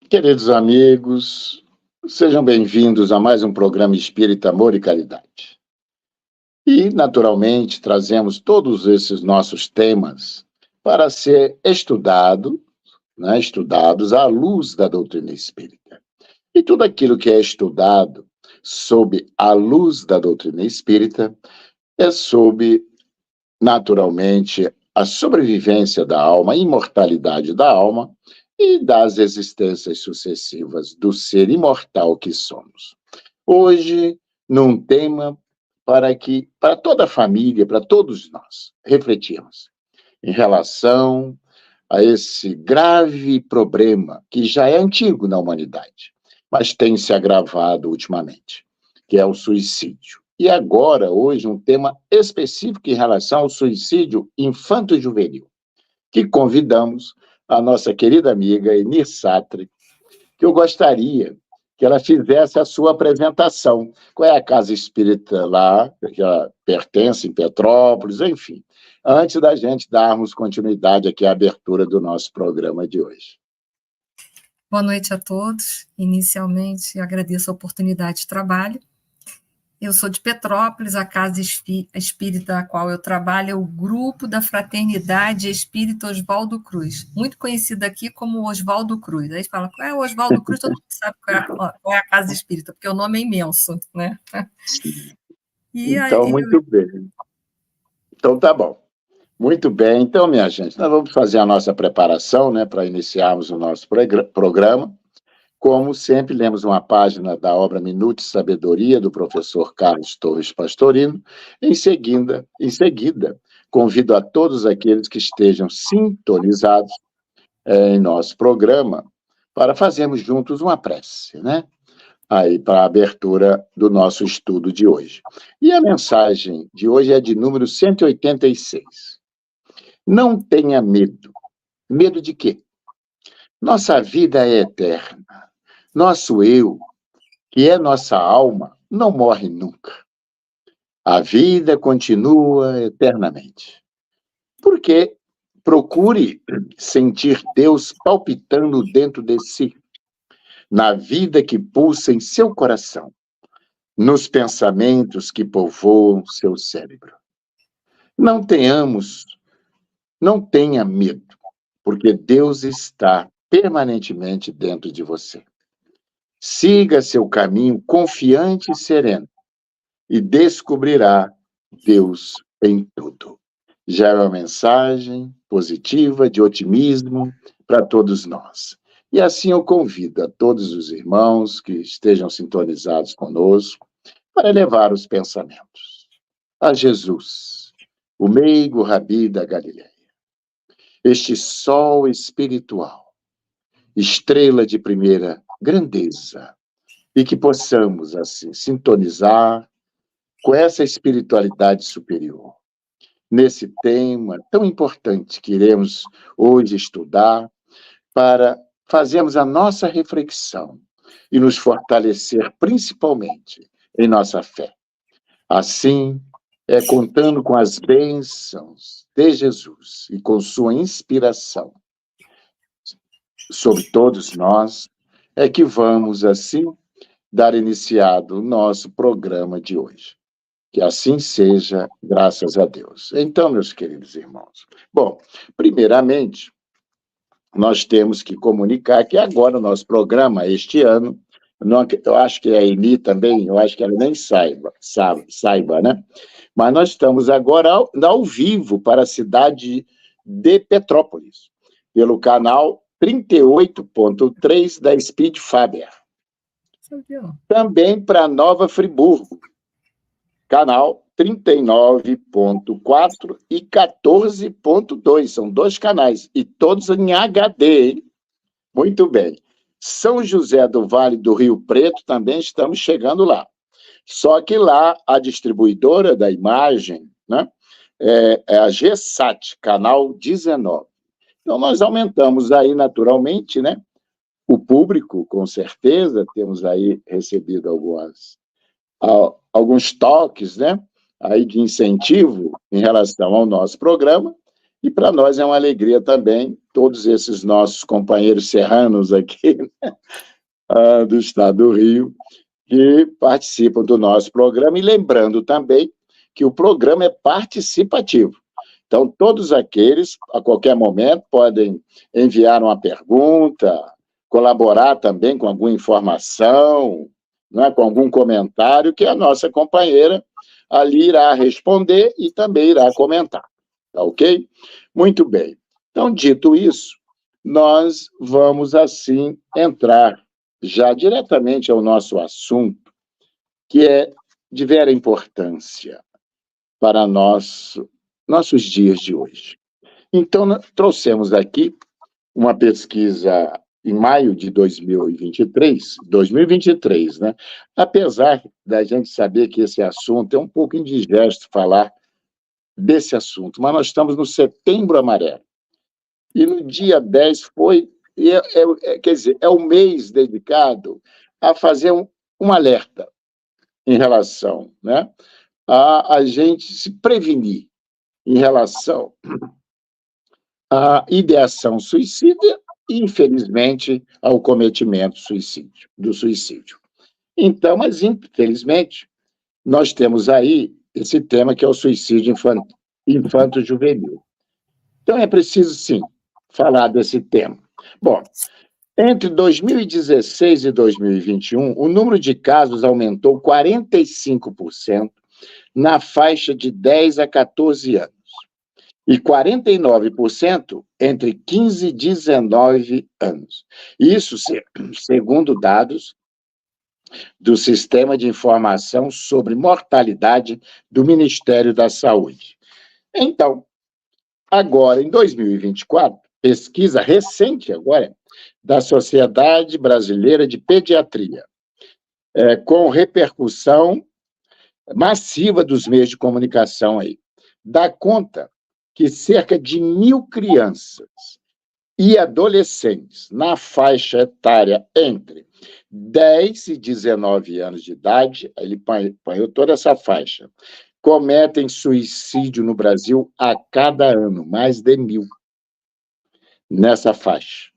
Queridos amigos, sejam bem-vindos a mais um programa Espírita, Amor e Caridade. E, naturalmente, trazemos todos esses nossos temas para ser estudados à luz da doutrina espírita. E tudo aquilo que é estudado sob a luz da doutrina espírita é sob, naturalmente, a sobrevivência da alma, a imortalidade da alma, e das existências sucessivas do ser imortal que somos. Hoje, num tema para toda a família, para todos nós, refletirmos em relação a esse grave problema que já é antigo na humanidade, mas tem se agravado ultimamente, que é o suicídio. E agora, hoje, um tema específico em relação ao suicídio infanto-juvenil, que convidamos a nossa querida amiga Enir Sartre, que eu gostaria que ela fizesse a sua apresentação. Qual é a casa espírita lá, que ela pertence, em Petrópolis, enfim, antes da gente darmos continuidade aqui à abertura do nosso programa de hoje. Boa noite a todos. Inicialmente, agradeço a oportunidade de trabalho. Eu sou de Petrópolis, a casa espírita a qual eu trabalho é o Grupo da Fraternidade Espírita Oswaldo Cruz, muito conhecido aqui como Oswaldo Cruz. Aí fala, qual é o Oswaldo Cruz? Todo mundo sabe qual é a casa espírita, porque o nome é imenso, né? Então, muito bem. Então, tá bom. Muito bem. Então, minha gente, nós vamos fazer a nossa preparação, né, para iniciarmos o nosso programa. Como sempre, lemos uma página da obra Minuto de Sabedoria, do professor Carlos Torres Pastorino. Em seguida, convido a todos aqueles que estejam sintonizados em nosso programa para fazermos juntos uma prece, né? Aí, para a abertura do nosso estudo de hoje. E a mensagem de hoje é de número 186. Não tenha medo. Medo de quê? Nossa vida é eterna. Nosso eu, que é nossa alma, não morre nunca. A vida continua eternamente. Porque procure sentir Deus palpitando dentro de si, na vida que pulsa em seu coração, nos pensamentos que povoam seu cérebro. Não tenha medo, porque Deus está permanentemente dentro de você. Siga seu caminho confiante e sereno e descobrirá Deus em tudo. Já é uma mensagem positiva, de otimismo para todos nós. E assim eu convido a todos os irmãos que estejam sintonizados conosco para elevar os pensamentos a Jesus, o meigo Rabi da Galileia. Este sol espiritual, estrela de primeira grandeza, e que possamos, assim, sintonizar com essa espiritualidade superior, nesse tema tão importante que iremos hoje estudar, para fazermos a nossa reflexão e nos fortalecer principalmente em nossa fé. Assim, contando com as bênçãos de Jesus e com sua inspiração sobre todos nós, é que vamos, assim, dar iniciado o nosso programa de hoje. Que assim seja, graças a Deus. Então, meus queridos irmãos, bom, primeiramente, nós temos que comunicar que agora o nosso programa, este ano, eu acho que a Eni também, eu acho que ela nem saiba, né? Mas nós estamos agora ao vivo para a cidade de Petrópolis, pelo canal 38.3 da Speed Faber. Também para Nova Friburgo, canal 39.4 e 14.2, são 2 canais, e todos em HD, hein? Muito bem. São José do Vale do Rio Preto, também estamos chegando lá. Só que lá, a distribuidora da imagem, né, é a GSAT, canal 19. Então, nós aumentamos aí, naturalmente, né, o público, com certeza, temos aí recebido alguns toques, né, aí de incentivo em relação ao nosso programa, e para nós é uma alegria também todos esses nossos companheiros serranos aqui, do estado do Rio, que participam do nosso programa, e lembrando também que o programa é participativo. Então, todos aqueles, a qualquer momento, podem enviar uma pergunta, colaborar também com alguma informação, né, com algum comentário, que a nossa companheira ali irá responder e também irá comentar. Tá ok? Muito bem. Então, dito isso, nós vamos, assim, entrar já diretamente ao nosso assunto, que é de vera importância para nossos dias de hoje. Então, trouxemos aqui uma pesquisa em maio de 2023, né? Apesar da gente saber que esse assunto é um pouco indigesto falar desse assunto, mas nós estamos no Setembro Amarelo. E no dia 10 foi, quer dizer, é o mês dedicado a fazer um alerta em relação, né, a gente se prevenir em relação à ideação suicida e, infelizmente, ao cometimento do suicídio. Então, mas, infelizmente, nós temos aí esse tema que é o suicídio infanto-juvenil. Então, é preciso, sim, falar desse tema. Bom, entre 2016 e 2021, o número de casos aumentou 45% na faixa de 10 a 14 anos e 49% entre 15 e 19 anos. Isso segundo dados do Sistema de Informação sobre Mortalidade do Ministério da Saúde. Então, agora, em 2024, pesquisa recente agora da Sociedade Brasileira de Pediatria, com repercussão massiva dos meios de comunicação aí, dá conta que cerca de 1.000 crianças e adolescentes na faixa etária entre 10 e 19 anos de idade, ele apanhou toda essa faixa, cometem suicídio no Brasil a cada ano, mais de 1.000 nessa faixa.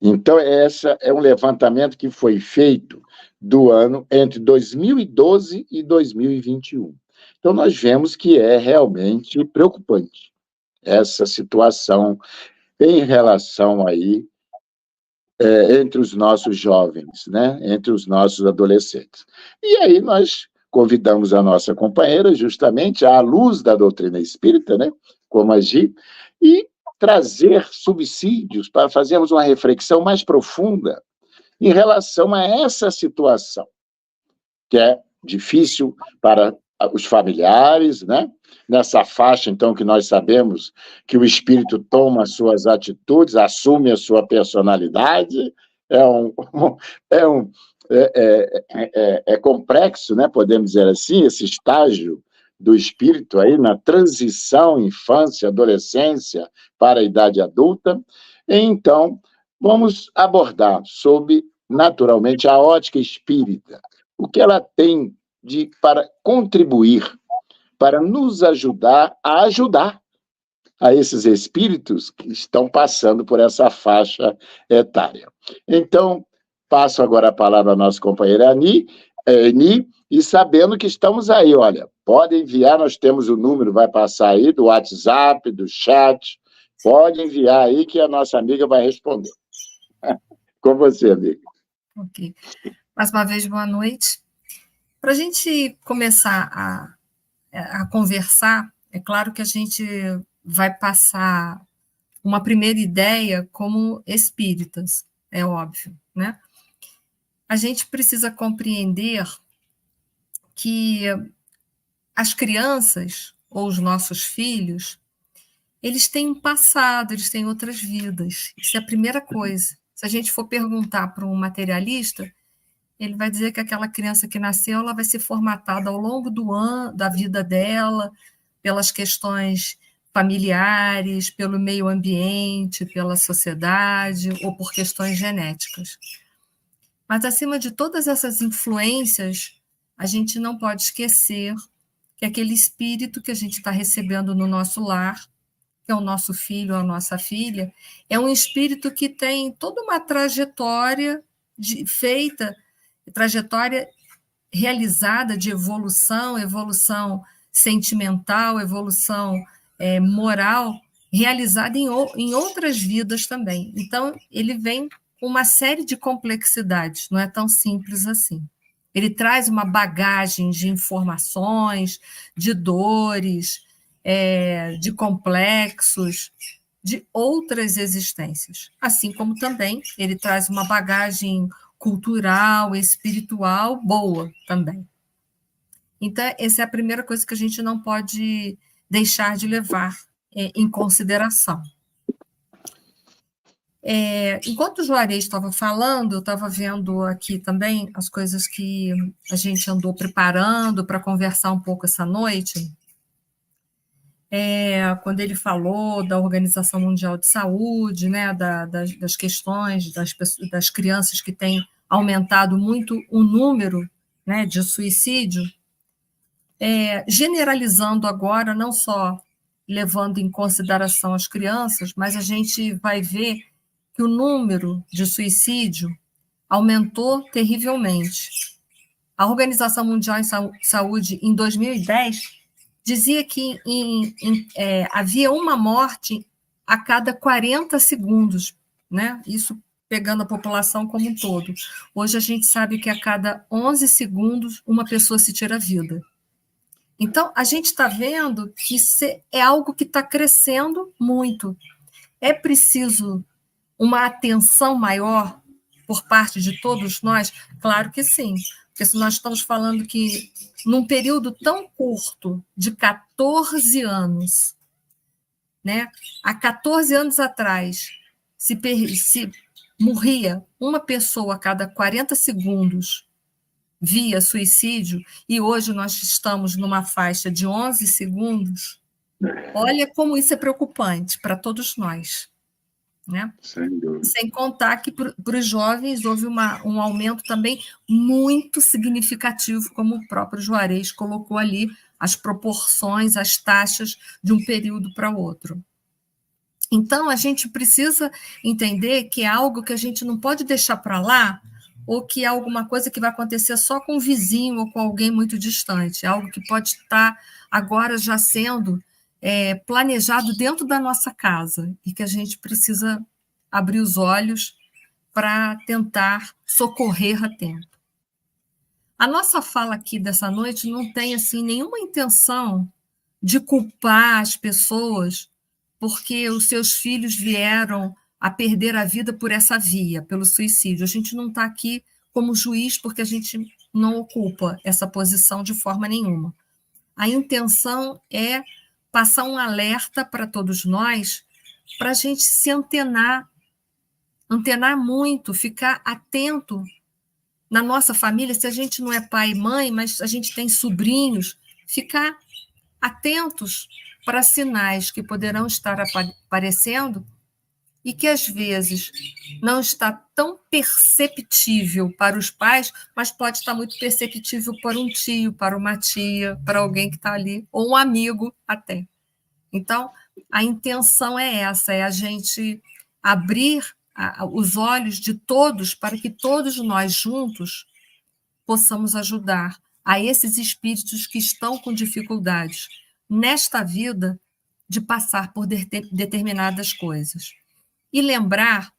Então, esse é um levantamento que foi feito do ano entre 2012 e 2021. Então, nós vemos que é realmente preocupante essa situação em relação aí entre os nossos jovens, né? Entre os nossos adolescentes. E aí nós convidamos a nossa companheira, justamente, à luz da doutrina espírita, né? Como agir, e trazer subsídios para fazermos uma reflexão mais profunda em relação a essa situação, que é difícil para os familiares, né? Nessa faixa, então, que nós sabemos que o espírito toma suas atitudes, assume a sua personalidade, é complexo, né? Podemos dizer assim, esse estágio do espírito aí na transição infância, adolescência para a idade adulta. Então, vamos abordar sob, naturalmente, a ótica espírita, o que ela tem para contribuir, para nos ajudar a esses espíritos que estão passando por essa faixa etária. Então, passo agora a palavra à nossa companheira Ani, e sabendo que estamos aí, olha, pode enviar, nós temos o número, vai passar aí, do WhatsApp, do chat, pode enviar aí que a nossa amiga vai responder. Com você, amiga. Ok. Mais uma vez, boa noite. Para a gente começar a conversar, é claro que a gente vai passar uma primeira ideia como espíritas, é óbvio, né? A gente precisa compreender que as crianças ou os nossos filhos, eles têm um passado, eles têm outras vidas. Isso é a primeira coisa. Se a gente for perguntar para um materialista, ele vai dizer que aquela criança que nasceu, ela vai ser formatada ao longo da vida dela, pelas questões familiares, pelo meio ambiente, pela sociedade ou por questões genéticas. Mas, acima de todas essas influências, a gente não pode esquecer que aquele espírito que a gente está recebendo no nosso lar, que é o nosso filho ou a nossa filha, é um espírito que tem toda uma trajetória trajetória realizada de evolução sentimental, evolução moral, realizada em outras vidas também. Então, ele vem com uma série de complexidades, não é tão simples assim. Ele traz uma bagagem de informações, de dores, de complexos, de outras existências. Assim como também ele traz uma bagagem cultural, espiritual boa também. Então, essa é a primeira coisa que a gente não pode deixar de levar em consideração. Enquanto o Juarez estava falando, eu estava vendo aqui também as coisas que a gente andou preparando para conversar um pouco essa noite. Quando ele falou da Organização Mundial de Saúde, né, das questões das crianças que têm aumentado muito o número, né, de suicídio, generalizando agora, não só levando em consideração as crianças, mas a gente vai ver que o número de suicídio aumentou terrivelmente. A Organização Mundial de Saúde, em 2010, dizia que havia uma morte a cada 40 segundos, né? Isso pegando a população como um todo. Hoje a gente sabe que a cada 11 segundos uma pessoa se tira a vida. Então, a gente está vendo que isso é algo que está crescendo muito. É preciso uma atenção maior por parte de todos nós? Claro que sim, porque se nós estamos falando que num período tão curto de 14 anos, né? Há 14 anos atrás, se morria uma pessoa a cada 40 segundos via suicídio, e hoje nós estamos numa faixa de 11 segundos, olha como isso é preocupante para todos nós. Né? Sem contar que para os jovens houve um aumento também muito significativo, como o próprio Juarez colocou ali, as proporções, as taxas de um período para o outro. Então, a gente precisa entender que é algo que a gente não pode deixar para lá, ou que é alguma coisa que vai acontecer só com um vizinho ou com alguém muito distante, é algo que pode estar agora já sendo planejado dentro da nossa casa e que a gente precisa abrir os olhos para tentar socorrer a tempo. A nossa fala aqui dessa noite não tem assim nenhuma intenção de culpar as pessoas porque os seus filhos vieram a perder a vida por essa via, pelo suicídio. A gente não está aqui como juiz porque a gente não ocupa essa posição de forma nenhuma. A intenção é passar um alerta para todos nós, para a gente se antenar muito, ficar atento na nossa família, se a gente não é pai e mãe, mas a gente tem sobrinhos, ficar atentos para sinais que poderão estar aparecendo e que, às vezes, não está tão perceptível para os pais, mas pode estar muito perceptível para um tio, para uma tia, para alguém que está ali, ou um amigo até. Então, a intenção é essa, é a gente abrir os olhos de todos para que todos nós juntos possamos ajudar a esses espíritos que estão com dificuldades nesta vida de passar por determinadas coisas. E lembrar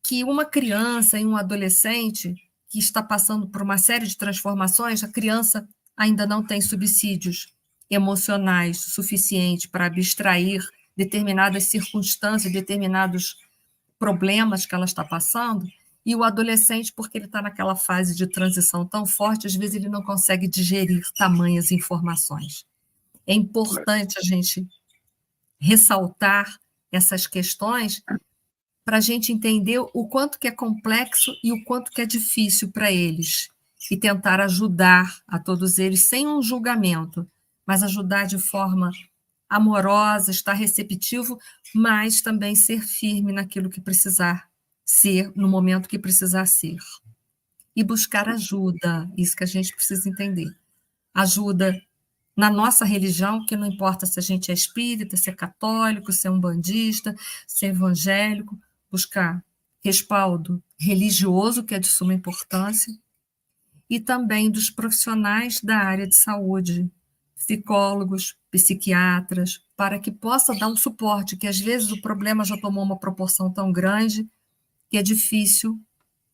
que uma criança e um adolescente que está passando por uma série de transformações, a criança ainda não tem subsídios emocionais suficientes para abstrair determinadas circunstâncias, determinados problemas que ela está passando, e o adolescente, porque ele está naquela fase de transição tão forte, às vezes ele não consegue digerir tamanhas informações. É importante a gente ressaltar essas questões para a gente entender o quanto que é complexo e o quanto que é difícil para eles, e tentar ajudar a todos eles sem um julgamento, mas ajudar de forma amorosa, estar receptivo, mas também ser firme naquilo que precisar ser, no momento que precisar ser. E buscar ajuda, isso que a gente precisa entender. Ajuda na nossa religião, que não importa se a gente é espírita, se é católico, se é umbandista, se é evangélico, buscar respaldo religioso, que é de suma importância, e também dos profissionais da área de saúde, psicólogos, psiquiatras, para que possa dar um suporte, que às vezes o problema já tomou uma proporção tão grande que é difícil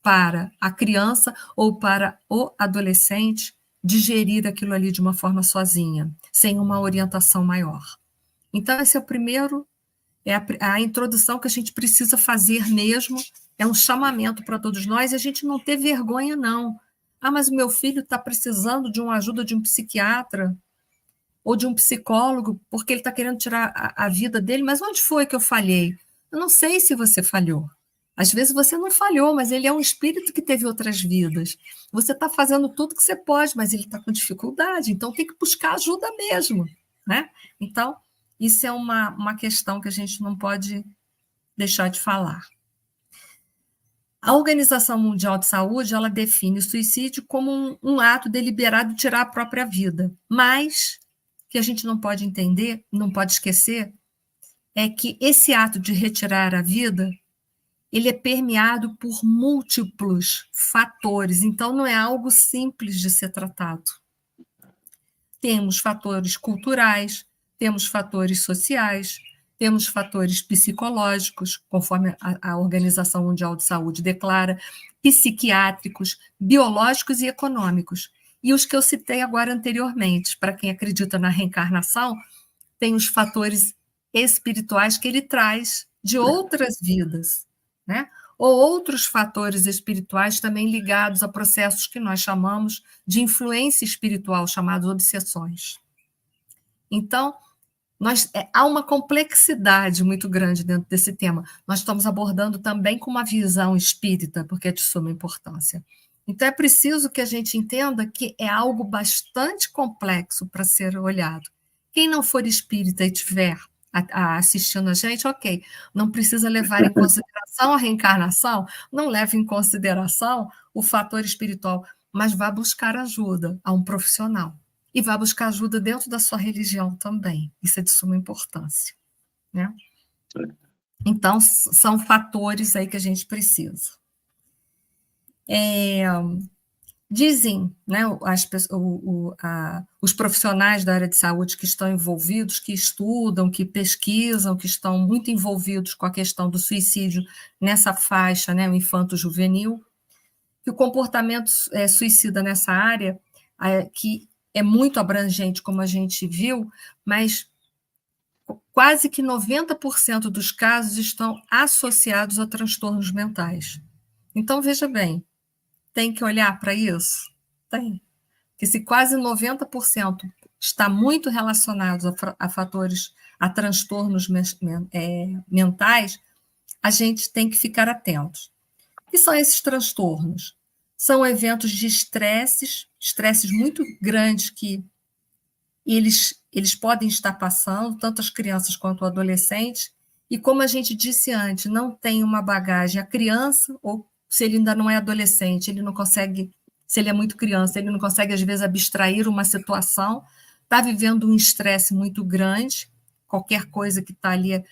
para a criança ou para o adolescente digerir aquilo ali de uma forma sozinha, sem uma orientação maior. Então, esse é o primeiro, é a introdução que a gente precisa fazer mesmo, é um chamamento para todos nós, e a gente não ter vergonha, não. Ah, mas o meu filho está precisando de uma ajuda de um psiquiatra ou de um psicólogo, porque ele está querendo tirar a vida dele, mas onde foi que eu falhei? Eu não sei se você falhou. Às vezes você não falhou, mas ele é um espírito que teve outras vidas. Você está fazendo tudo que você pode, mas ele está com dificuldade, então tem que buscar ajuda mesmo, né? Então, isso é uma questão que a gente não pode deixar de falar. A Organização Mundial de Saúde, ela define o suicídio como um ato deliberado de tirar a própria vida, mas o que a gente não pode entender, não pode esquecer, é que esse ato de retirar a vida, ele é permeado por múltiplos fatores, então não é algo simples de ser tratado. Temos fatores culturais, temos fatores sociais, temos fatores psicológicos, conforme a Organização Mundial de Saúde declara, psiquiátricos, biológicos e econômicos. E os que eu citei agora anteriormente, para quem acredita na reencarnação, tem os fatores espirituais que ele traz de outras vidas, né? Ou outros fatores espirituais também ligados a processos que nós chamamos de influência espiritual, chamados obsessões. Então, há uma complexidade muito grande dentro desse tema. Nós estamos abordando também com uma visão espírita, porque é de suma importância. Então, é preciso que a gente entenda que é algo bastante complexo para ser olhado. Quem não for espírita e tiver assistindo a gente, ok, não precisa levar em consideração a reencarnação, não leve em consideração o fator espiritual, mas vá buscar ajuda a um profissional. E vá buscar ajuda dentro da sua religião também. Isso é de suma importância, né? Então, são fatores aí que a gente precisa. Dizem, né, os profissionais da área de saúde que estão envolvidos, que estudam, que pesquisam, que estão muito envolvidos com a questão do suicídio nessa faixa, né, o infanto-juvenil, que o comportamento suicida nessa área, que é muito abrangente, como a gente viu, mas quase que 90% dos casos estão associados a transtornos mentais. Então, veja bem, tem que olhar para isso? Tem. Porque se quase 90% está muito relacionado a fatores, a transtornos mentais, a gente tem que ficar atentos. O que são esses transtornos? São eventos de estresses muito grandes que eles podem estar passando, tanto as crianças quanto o adolescente, e como a gente disse antes, não tem uma bagagem. A criança, ou se ele ainda não é adolescente, ele não consegue, se ele é muito criança, ele não consegue, às vezes, abstrair uma situação, está vivendo um estresse muito grande, qualquer coisa que está ali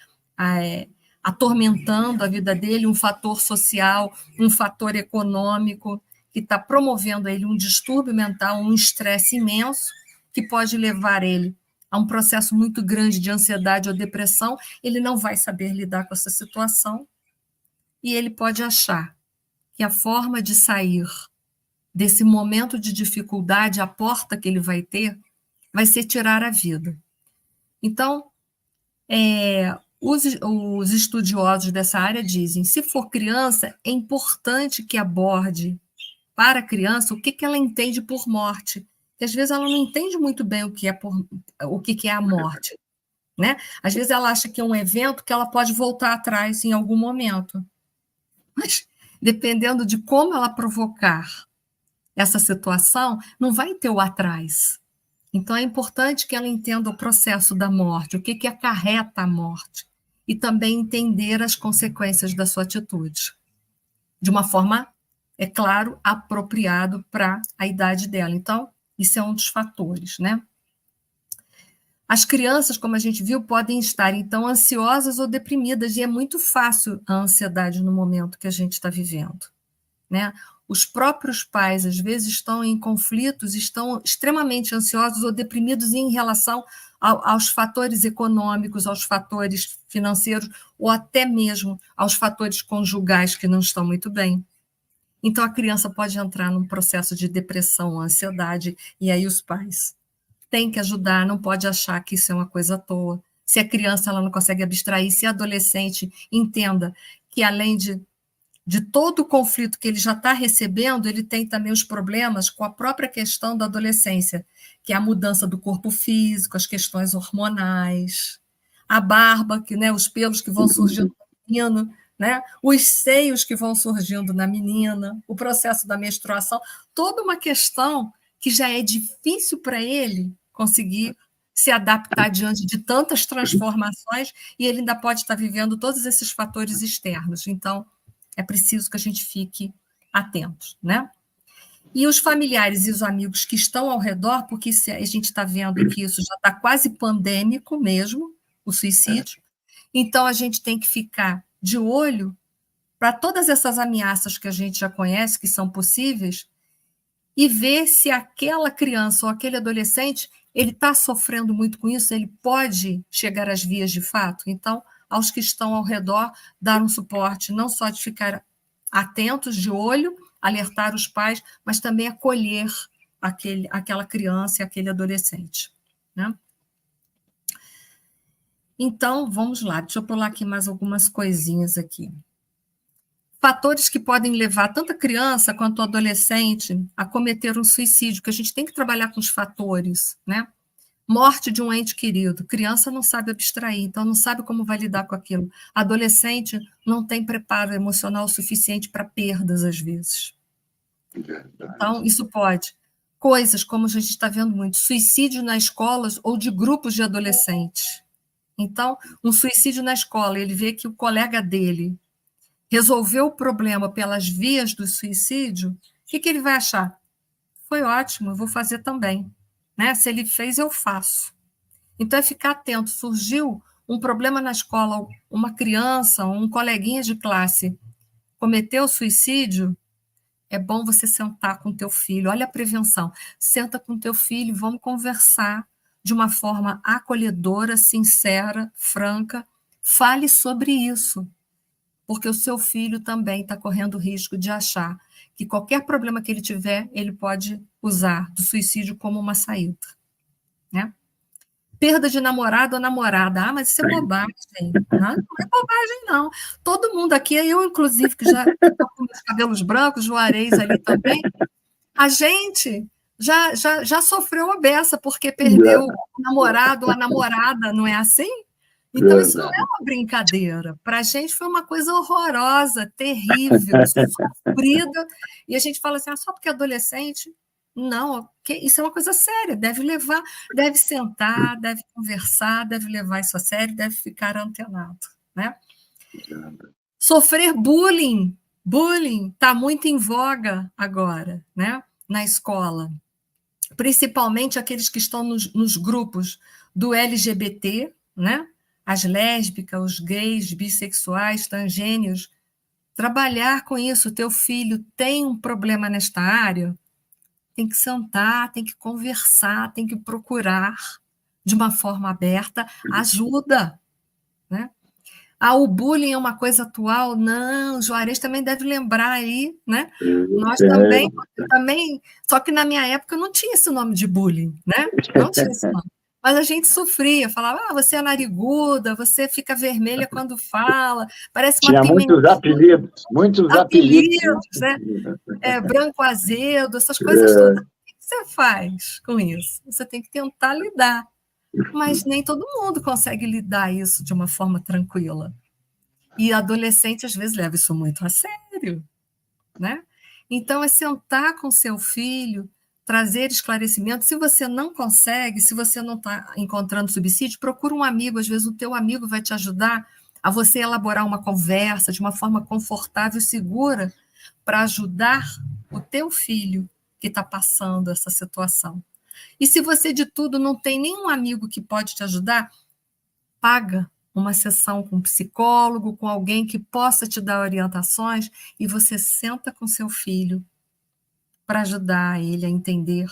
atormentando a vida dele, um fator social, um fator econômico, que está promovendo a ele um distúrbio mental, um estresse imenso, que pode levar ele a um processo muito grande de ansiedade ou depressão, ele não vai saber lidar com essa situação e ele pode achar que a forma de sair desse momento de dificuldade, a porta que ele vai ter, vai ser tirar a vida. Então, os estudiosos dessa área dizem, se for criança, é importante que aborde para a criança o que ela entende por morte, que às vezes ela não entende muito bem o que é a morte, né? Às vezes ela acha que é um evento que ela pode voltar atrás em algum momento. Mas, dependendo de como ela provocar essa situação, não vai ter o atrás. Então, é importante que ela entenda o processo da morte, o que acarreta a morte, e também entender as consequências da sua atitude, de uma forma, é claro, apropriado para a idade dela. Então, isso é um dos fatores, né? As crianças, como a gente viu, podem estar, então, ansiosas ou deprimidas, e é muito fácil a ansiedade no momento que a gente está vivendo, né? Os próprios pais, às vezes, estão em conflitos, estão extremamente ansiosos ou deprimidos em relação aos fatores econômicos, aos fatores financeiros, ou até mesmo aos fatores conjugais que não estão muito bem. Então, a criança pode entrar num processo de depressão, ansiedade, e aí os pais têm que ajudar, não pode achar que isso é uma coisa à toa. Se a criança ela não consegue abstrair, se a adolescente entenda que, além de todo o conflito que ele já está recebendo, ele tem também os problemas com a própria questão da adolescência, que é a mudança do corpo físico, as questões hormonais, a barba, que, né, os pelos que vão surgindo no menino, né, os seios que vão surgindo na menina, o processo da menstruação, toda uma questão que já é difícil para ele conseguir se adaptar diante de tantas transformações, e ele ainda pode estar vivendo todos esses fatores externos. Então, é preciso que a gente fique atentos, né? E os familiares e os amigos que estão ao redor, porque a gente está vendo que isso já está quase pandêmico mesmo, o suicídio, então a gente tem que ficar de olho para todas essas ameaças que a gente já conhece, que são possíveis, e ver se aquela criança ou aquele adolescente ele está sofrendo muito com isso, ele pode chegar às vias de fato. Então, aos que estão ao redor, dar um suporte, não só de ficar atentos, de olho, alertar os pais, mas também acolher aquela criança e aquele adolescente, né? Então, vamos lá, deixa eu pular aqui mais algumas coisinhas aqui. Fatores que podem levar tanto a criança quanto o adolescente a cometer um suicídio, que a gente tem que trabalhar com os fatores, né? Morte de um ente querido. Criança não sabe abstrair, então não sabe como vai lidar com aquilo. Adolescente não tem preparo emocional suficiente para perdas, às vezes. Então, isso pode. Coisas como a gente está vendo muito, suicídio nas escolas ou de grupos de adolescentes. Então, um suicídio na escola, ele vê que o colega dele resolveu o problema pelas vias do suicídio, o que ele vai achar? Foi ótimo, eu vou fazer também. Né? Se ele fez, eu faço. Então, é ficar atento. Surgiu um problema na escola, uma criança, um coleguinha de classe cometeu suicídio, é bom você sentar com teu filho. Olha a prevenção. Senta com teu filho, vamos conversar de uma forma acolhedora, sincera, franca. Fale sobre isso, porque o seu filho também está correndo o risco de achar que qualquer problema que ele tiver, ele pode usar do suicídio como uma saída. Né? Perda de namorado ou namorada. Ah, mas isso é bobagem. Não é bobagem, não. Todo mundo aqui, eu inclusive, que já estou com meus cabelos brancos, Juarez ali também, a gente já sofreu a beça porque perdeu o namorado ou a namorada, não é assim? Então, isso não é uma brincadeira. Para a gente foi uma coisa horrorosa, terrível, sofrida. E a gente fala assim, só porque é adolescente? Não, isso é uma coisa séria. Deve levar, deve sentar, deve conversar, deve levar isso a sério, deve ficar antenado. Né? Sofrer bullying. Bullying está muito em voga agora, né? Na escola. Principalmente aqueles que estão nos grupos do LGBT, né? As lésbicas, os gays, bissexuais, transgêneros, trabalhar com isso. Teu filho tem um problema nesta área, tem que sentar, tem que conversar, tem que procurar de uma forma aberta ajuda, né? O bullying é uma coisa atual? Não, o Juarez também deve lembrar aí, né? Nós também, só que na minha época não tinha esse nome de bullying, né? Não tinha esse nome. Mas a gente sofria, falava, você é nariguda, você fica vermelha quando fala, parece uma pimentinha. Muitos apelidos, né? Branco azedo, essas coisas todas. O que você faz com isso? Você tem que tentar lidar. Mas nem todo mundo consegue lidar isso de uma forma tranquila. E adolescente, às vezes, leva isso muito a sério. Né? Então, é sentar com seu filho, trazer esclarecimento. Se você não consegue, se você não está encontrando subsídio, procura um amigo. Às vezes, o teu amigo vai te ajudar a você elaborar uma conversa de uma forma confortável e segura para ajudar o teu filho que está passando essa situação. E se você de tudo não tem nenhum amigo que pode te ajudar, paga uma sessão com um psicólogo, com alguém que possa te dar orientações, e você senta com seu filho para ajudar ele a entender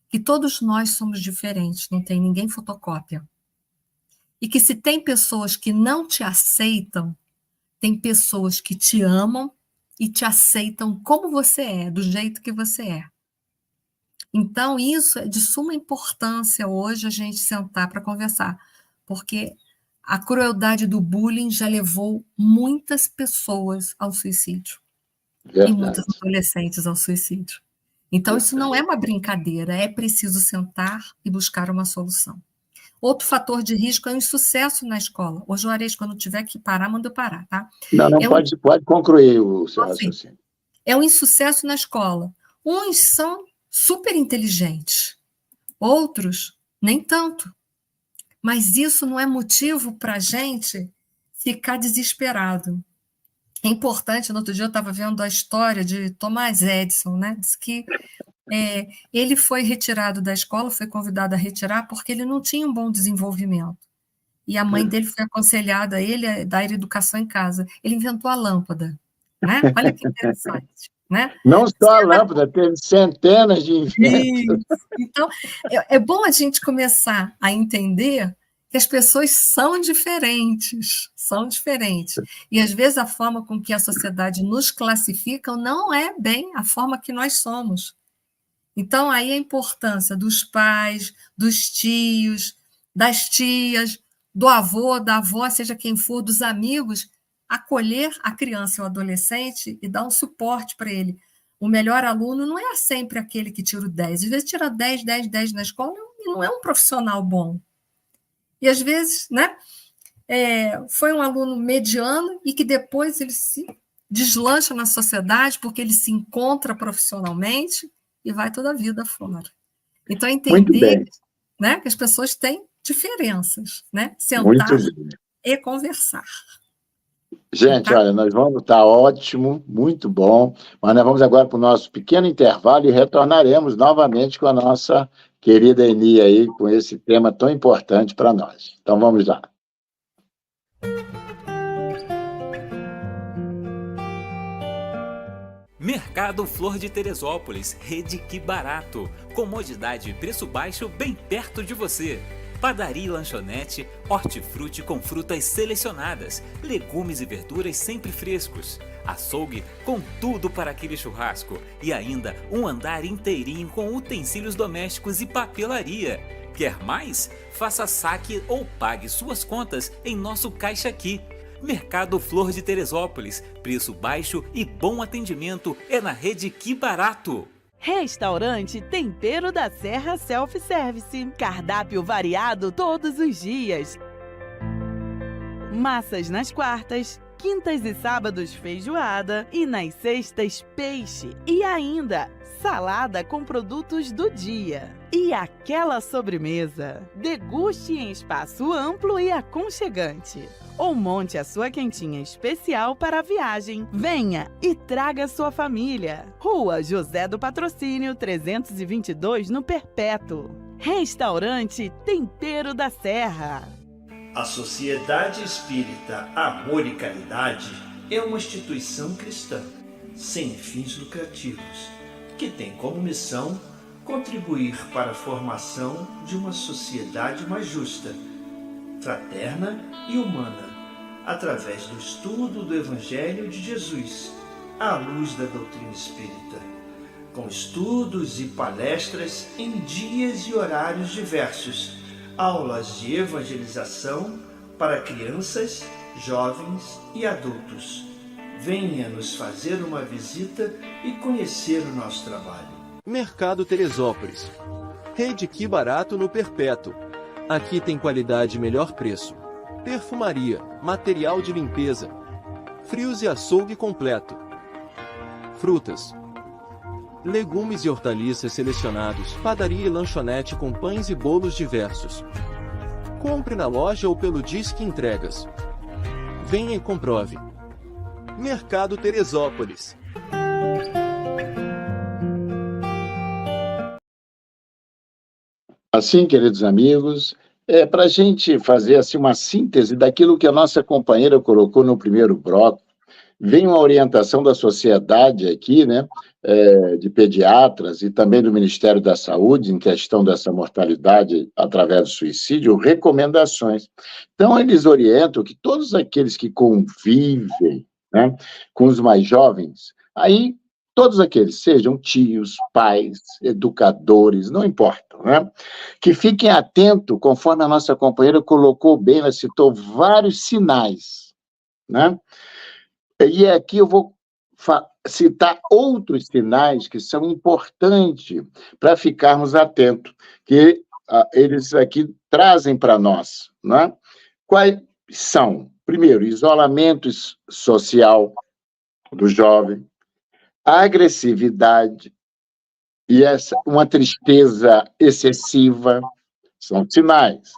que todos nós somos diferentes, não tem ninguém fotocópia. E que se tem pessoas que não te aceitam, tem pessoas que te amam e te aceitam como você é, do jeito que você é. Então, isso é de suma importância hoje a gente sentar para conversar, porque a crueldade do bullying já levou muitas pessoas ao suicídio e muitos Verdade. adolescentes ao suicídio. Então, isso não é uma brincadeira, é preciso sentar e buscar uma solução. Outro fator de risco é o insucesso na escola. Ô, Juarez, quando tiver que parar, manda eu parar, tá? Não, pode concluir o seu raciocínio. É o insucesso na escola. Uns são super inteligentes, outros nem tanto. Mas isso não é motivo para a gente ficar desesperado. É importante, no outro dia eu estava vendo a história de Thomas Edison, né? Diz que ele foi retirado da escola, foi convidado a retirar porque ele não tinha um bom desenvolvimento. E a mãe dele foi aconselhada a ele a dar educação em casa. Ele inventou a lâmpada, né? Olha que interessante, né? Não só a lâmpada, teve centenas de inventos. Então, é bom a gente começar a entender que as pessoas são diferentes. E, às vezes, a forma com que a sociedade nos classifica não é bem a forma que nós somos. Então, aí a importância dos pais, dos tios, das tias, do avô, da avó, seja quem for, dos amigos, acolher a criança ou adolescente e dar um suporte para ele. O melhor aluno não é sempre aquele que tira o 10. Às vezes tira 10, 10, 10 na escola e não é um profissional bom. E, às vezes, né, foi um aluno mediano e que depois ele se deslancha na sociedade porque ele se encontra profissionalmente e vai toda a vida fora. Então, entender, né, que as pessoas têm diferenças, né? Sentar e conversar. Gente, olha, nós vamos estar ótimo, muito bom, mas nós vamos agora para o nosso pequeno intervalo e retornaremos novamente com a nossa querida Eni aí, com esse tema tão importante para nós. Então, vamos lá. Mercado Flor de Teresópolis, rede Que Barato. Comodidade e preço baixo bem perto de você. Padaria e lanchonete, hortifruti com frutas selecionadas, legumes e verduras sempre frescos. Açougue com tudo para aquele churrasco. E ainda um andar inteirinho com utensílios domésticos e papelaria. Quer mais? Faça saque ou pague suas contas em nosso Caixa Aqui. Mercado Flor de Teresópolis, preço baixo e bom atendimento é na rede Que Barato. Restaurante Tempero da Serra Self-Service. Cardápio variado todos os dias. Massas nas quartas, quintas e sábados feijoada e nas sextas peixe. E ainda salada com produtos do dia. E aquela sobremesa. Deguste em espaço amplo e aconchegante. Ou monte a sua quentinha especial para a viagem. Venha e traga sua família. Rua José do Patrocínio 322, no Perpétuo. Restaurante Tempero da Serra. A Sociedade Espírita Amor e Caridade é uma instituição cristã, sem fins lucrativos, que tem como missão contribuir para a formação de uma sociedade mais justa, fraterna e humana, através do estudo do Evangelho de Jesus, à luz da doutrina espírita, com estudos e palestras em dias e horários diversos, aulas de evangelização para crianças, jovens e adultos. Venha nos fazer uma visita e conhecer o nosso trabalho. Mercado Teresópolis. Rede Que Barato no Perpétuo. Aqui tem qualidade e melhor preço. Perfumaria, material de limpeza, frios e açougue completo. Frutas, legumes e hortaliças selecionados, padaria e lanchonete com pães e bolos diversos. Compre na loja ou pelo Disque Entregas. Venha e comprove. Mercado Teresópolis. Assim, queridos amigos, para a gente fazer assim, uma síntese daquilo que a nossa companheira colocou no primeiro bloco, vem uma orientação da sociedade aqui, né, de pediatras e também do Ministério da Saúde, em questão dessa mortalidade através do suicídio, recomendações. Então, eles orientam que todos aqueles que convivem, né, com os mais jovens, aí todos aqueles, sejam tios, pais, educadores, não importa, né, que fiquem atentos, conforme a nossa companheira colocou bem, ela citou vários sinais, né? E aqui eu vou citar outros sinais que são importantes para ficarmos atentos, que eles aqui trazem para nós, né? Quais são? Primeiro, isolamento social do jovem, agressividade e uma tristeza excessiva, são sinais.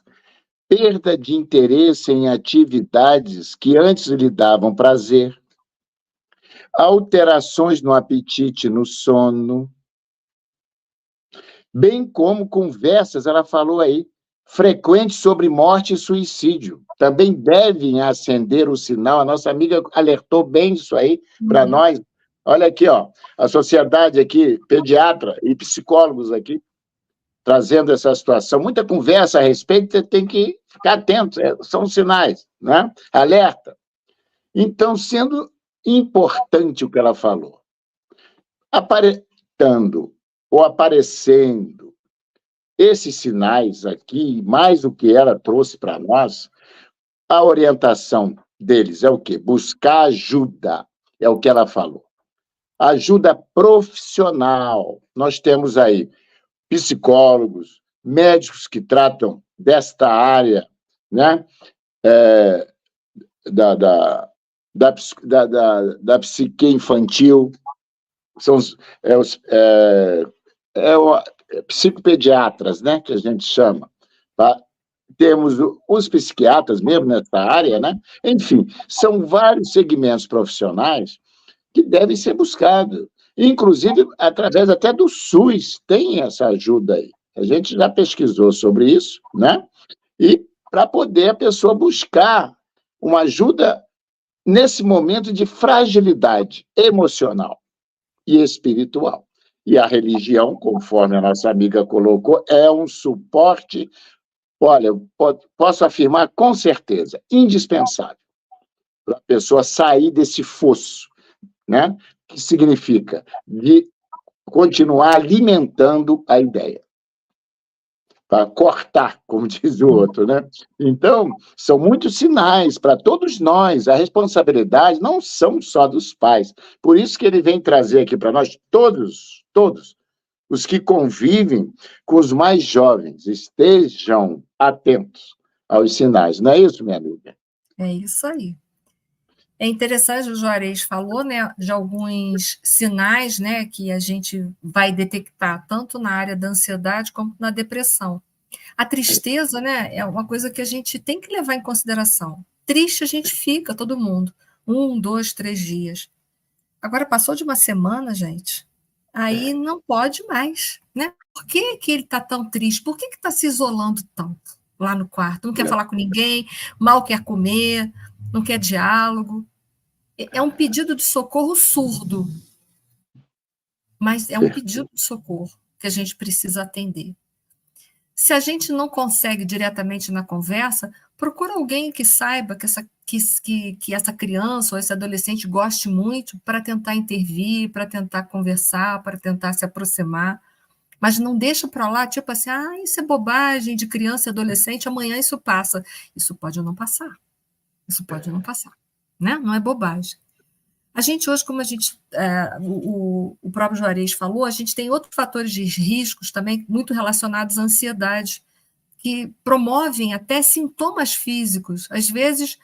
Perda de interesse em atividades que antes lhe davam prazer, alterações no apetite, no sono, bem como conversas, ela falou aí, frequentes sobre morte e suicídio. Também devem acender o sinal, a nossa amiga alertou bem isso aí para nós. Olha aqui, ó, a sociedade aqui, pediatra e psicólogos aqui, trazendo essa situação. Muita conversa a respeito, você tem que ficar atento, são sinais, né? Alerta. Então, sendo importante o que ela falou, aparecendo esses sinais aqui, mais o que ela trouxe para nós, a orientação deles é o quê? Buscar ajuda, é o que ela falou. Ajuda profissional. Nós temos aí psicólogos, médicos que tratam desta área, né? Da psique infantil, são psicopediatras, né, que a gente chama. Tá? Temos os psiquiatras mesmo nessa área, né? Enfim, são vários segmentos profissionais que devem ser buscados. Inclusive, através até do SUS, tem essa ajuda aí. A gente já pesquisou sobre isso, né? E para poder a pessoa buscar uma ajuda nesse momento de fragilidade emocional e espiritual. E a religião, conforme a nossa amiga colocou, é um suporte, olha, posso afirmar com certeza, indispensável para a pessoa sair desse fosso, né? Que significa de continuar alimentando a ideia. Para cortar, como diz o outro, né? Então, são muitos sinais para todos nós. A responsabilidade não são só dos pais. Por isso que ele vem trazer aqui para nós, todos, os que convivem com os mais jovens, estejam atentos aos sinais. Não é isso, minha amiga? É isso aí. É interessante, o Juarez falou, né, de alguns sinais, né, que a gente vai detectar tanto na área da ansiedade como na depressão. A tristeza, né, é uma coisa que a gente tem que levar em consideração. Triste a gente fica, todo mundo, 1, 2, 3 dias. Agora, passou de uma semana, gente, aí não pode mais, né? Por que que ele está tão triste? Por que está se isolando tanto lá no quarto? Não quer falar com ninguém, mal quer comer, não quer diálogo. É um pedido de socorro surdo, mas é um pedido de socorro que a gente precisa atender. Se a gente não consegue diretamente na conversa, procura alguém que saiba que essa criança ou esse adolescente goste muito para tentar intervir, para tentar conversar, para tentar se aproximar. Mas não deixa para lá, tipo assim, isso é bobagem de criança e adolescente, amanhã isso passa. Isso pode não passar. Isso pode não passar. Né? Não é bobagem. A gente hoje, como o próprio Juarez falou, a gente tem outros fatores de riscos também muito relacionados à ansiedade, que promovem até sintomas físicos. Às vezes,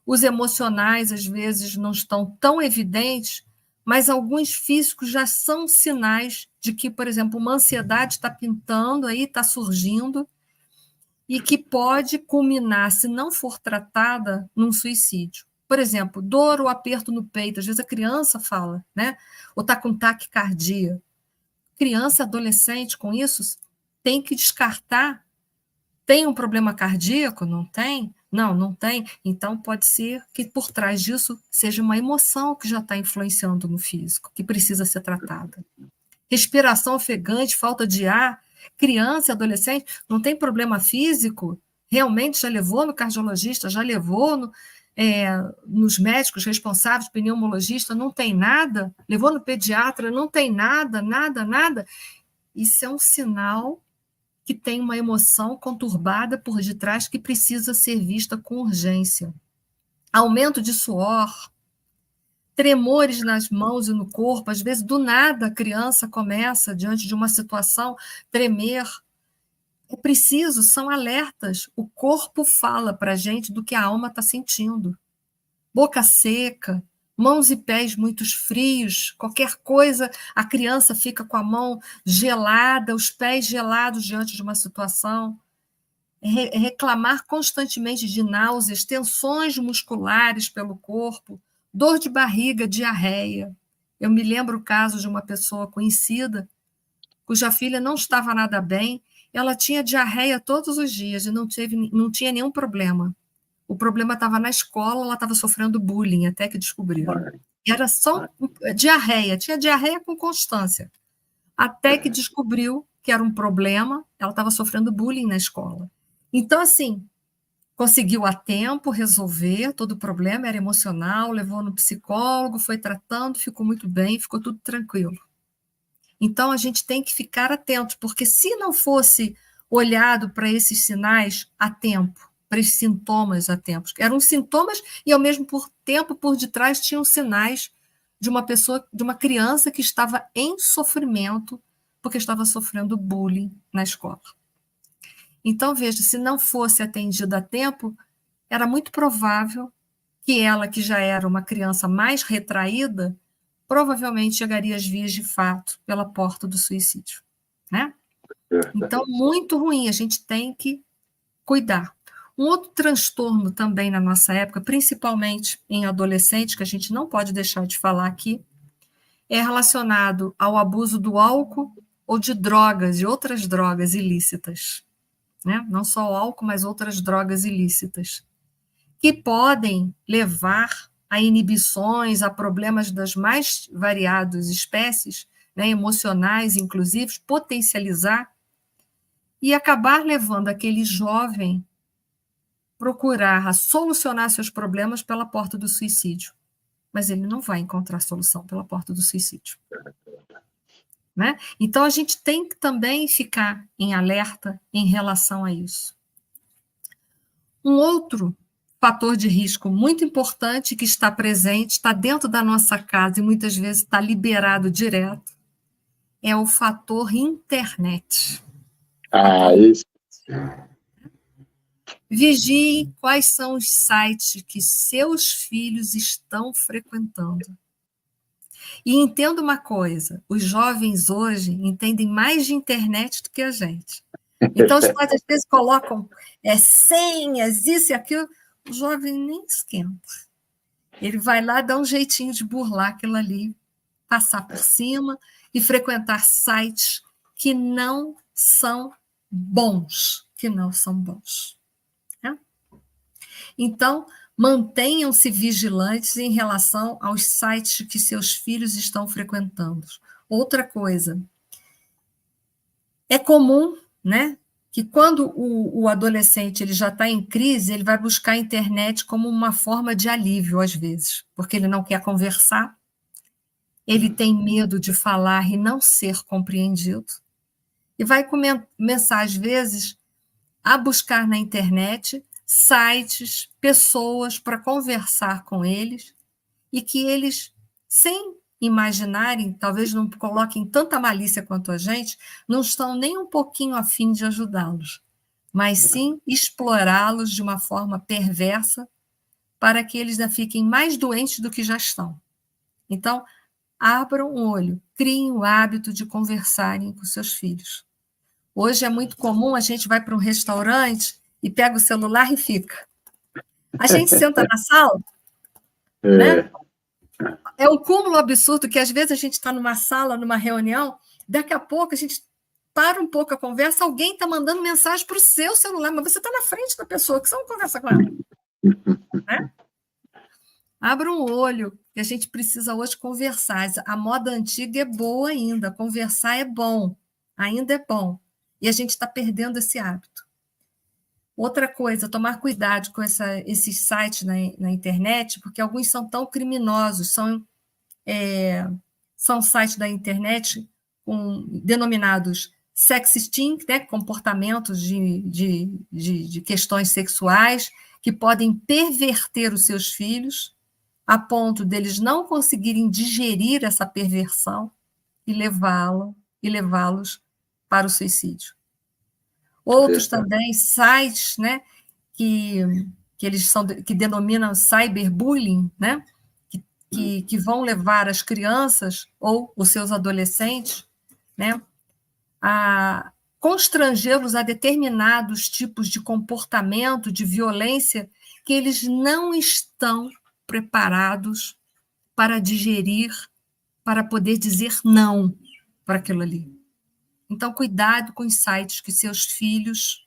os emocionais, às vezes, não estão tão evidentes, mas alguns físicos já são sinais de que, por exemplo, uma ansiedade está pintando aí, está surgindo, e que pode culminar, se não for tratada, num suicídio. Por exemplo, dor ou aperto no peito. Às vezes a criança fala, né? Ou está com taquicardia. Criança, adolescente, com isso, tem que descartar Tem um problema cardíaco? Não tem? Não, não tem. Então, pode ser que por trás disso seja uma emoção que já está influenciando no físico, que precisa ser tratada. Respiração ofegante, falta de ar, criança e adolescente, não tem problema físico? Realmente já levou no cardiologista, já levou nos médicos responsáveis, pneumologista, não tem nada? Levou no pediatra, não tem nada, nada, nada? Isso é um sinal que tem uma emoção conturbada por detrás que precisa ser vista com urgência. Aumento de suor, tremores nas mãos e no corpo, às vezes do nada a criança começa, diante de uma situação, tremer. É preciso, são alertas. O corpo fala para a gente do que a alma está sentindo. Boca seca, mãos e pés muito frios, qualquer coisa, a criança fica com a mão gelada, os pés gelados diante de uma situação. Reclamar constantemente de náuseas, tensões musculares pelo corpo, dor de barriga, diarreia. Eu me lembro o caso de uma pessoa conhecida, cuja filha não estava nada bem, ela tinha diarreia todos os dias e não tinha nenhum problema. O problema estava na escola, ela estava sofrendo bullying, até que descobriram. E era só diarreia, tinha diarreia com constância. Até que descobriu que era um problema, ela estava sofrendo bullying na escola. Então, assim, conseguiu a tempo resolver todo o problema, era emocional, levou no psicólogo, foi tratando, ficou muito bem, ficou tudo tranquilo. Então, a gente tem que ficar atento, porque se não fosse olhado para esses sinais a tempo, para esses sintomas a tempo, eram sintomas e, ao mesmo tempo, por detrás, tinham sinais de uma pessoa, de uma criança que estava em sofrimento, porque estava sofrendo bullying na escola. Então, veja, se não fosse atendida a tempo, era muito provável que ela, que já era uma criança mais retraída, provavelmente chegaria às vias de fato pela porta do suicídio, né? Então, muito ruim, a gente tem que cuidar. Um outro transtorno também na nossa época, principalmente em adolescentes, que a gente não pode deixar de falar aqui, é relacionado ao abuso do álcool ou de drogas, e outras drogas ilícitas, né? Não só o álcool, mas outras drogas ilícitas, que podem levar a inibições, a problemas das mais variadas espécies, né, emocionais, inclusive, potencializar e acabar levando aquele jovem procurar solucionar seus problemas pela porta do suicídio. Mas ele não vai encontrar solução pela porta do suicídio. Né? Então, a gente tem que também ficar em alerta em relação a isso. Um outro fator de risco muito importante que está presente, está dentro da nossa casa e muitas vezes está liberado direto, é o fator internet. Isso. Vigie quais são os sites que seus filhos estão frequentando. E entenda uma coisa, os jovens hoje entendem mais de internet do que a gente. Então, os pais às vezes colocam senhas, isso e aquilo, o jovem nem esquenta. Ele vai lá, dá um jeitinho de burlar aquilo ali, passar por cima e frequentar sites que não são bons, Né? Então, mantenham-se vigilantes em relação aos sites que seus filhos estão frequentando. Outra coisa, é comum, né, que quando o adolescente ele já está em crise, ele vai buscar a internet como uma forma de alívio, às vezes, porque ele não quer conversar, ele tem medo de falar e não ser compreendido, e vai começar, às vezes, a buscar na internet sites, pessoas para conversar com eles, e que eles, sem imaginarem, talvez não coloquem tanta malícia quanto a gente, não estão nem um pouquinho a fim de ajudá-los, mas sim explorá-los de uma forma perversa para que eles ainda fiquem mais doentes do que já estão. Então, abram o olho, criem o hábito de conversarem com seus filhos. Hoje é muito comum, a gente vai para um restaurante e pega o celular e fica. A gente senta na sala, né? É um cúmulo absurdo que às vezes a gente está numa sala, numa reunião, daqui a pouco a gente para um pouco a conversa, alguém está mandando mensagem para o seu celular, mas você está na frente da pessoa, que você não conversa com ela. Né? Abra um olho, que a gente precisa hoje conversar. A moda antiga é boa ainda, conversar é bom, ainda é bom. E a gente está perdendo esse hábito. Outra coisa, tomar cuidado com esses sites na internet, porque alguns são tão criminosos, são sites da internet denominados sexting, né, comportamentos de questões sexuais que podem perverter os seus filhos a ponto deles não conseguirem digerir essa perversão e levá-los para o suicídio. Outros também sites, né, que denominam cyberbullying, né, que vão levar as crianças ou os seus adolescentes, né, a constrangê-los a determinados tipos de comportamento, de violência, que eles não estão preparados para digerir, para poder dizer não para aquilo ali. Então, cuidado com os sites que seus filhos